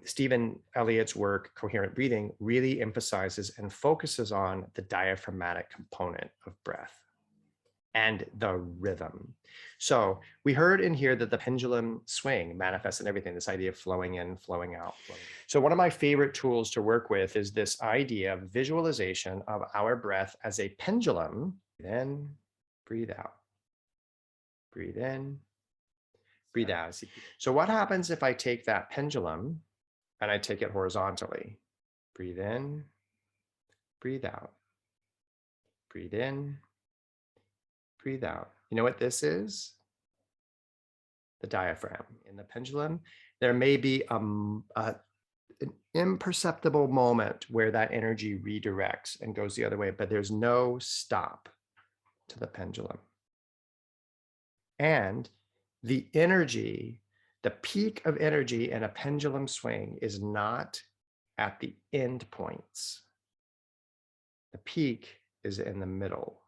Stephen Elliott's work, Coherent Breathing, really emphasizes and focuses on the diaphragmatic component of breath and the rhythm. So we heard in here that the pendulum swing manifests in everything, this idea of flowing in, flowing out. So one of my favorite tools to work with is this idea of visualization of our breath as a pendulum. Breathe in, breathe out. Breathe in, breathe out. So what happens if I take that pendulum and I take it horizontally? Breathe in, breathe out. Breathe in, breathe out. You know what this is? The diaphragm. In the pendulum, there may be an imperceptible moment where that energy redirects and goes the other way, but there's no stop to the pendulum. And the energy, the peak of energy in a pendulum swing is not at the end points. The peak is in the middle.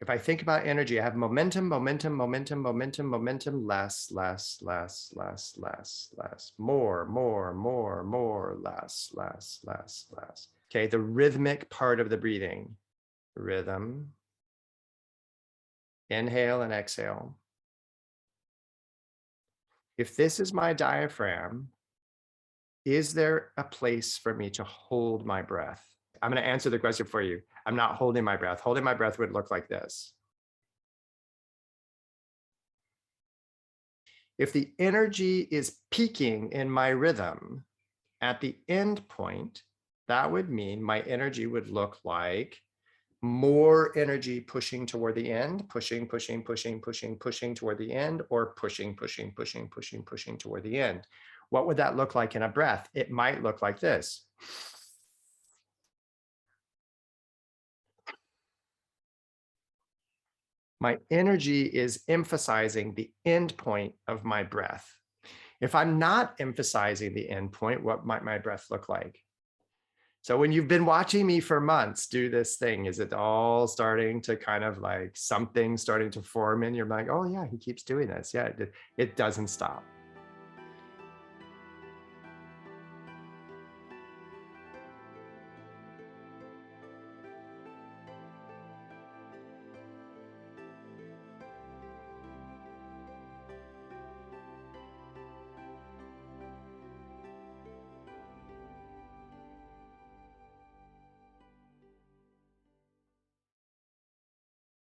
If I think about energy, I have momentum, momentum, momentum, momentum, momentum, less, less, less, less, less, less, more, more, more, more, less, less, less, less. Okay, the rhythmic part of the breathing, rhythm, inhale and exhale. If this is my diaphragm, is there a place for me to hold my breath? I'm going to answer the question for you. I'm not holding my breath. Holding my breath would look like this. If the energy is peaking in my rhythm at the end point, that would mean my energy would look like more energy pushing toward the end, pushing, pushing, pushing, pushing, pushing toward the end, or pushing, pushing, pushing, pushing, pushing toward the end. What would that look like in a breath? It might look like this. My energy is emphasizing the end point of my breath. If I'm not emphasizing the end point, what might my breath look like? So when you've been watching me for months do this thing, is it all starting to kind of like something starting to form in your mind? Oh yeah, he keeps doing this. Yeah, it doesn't stop.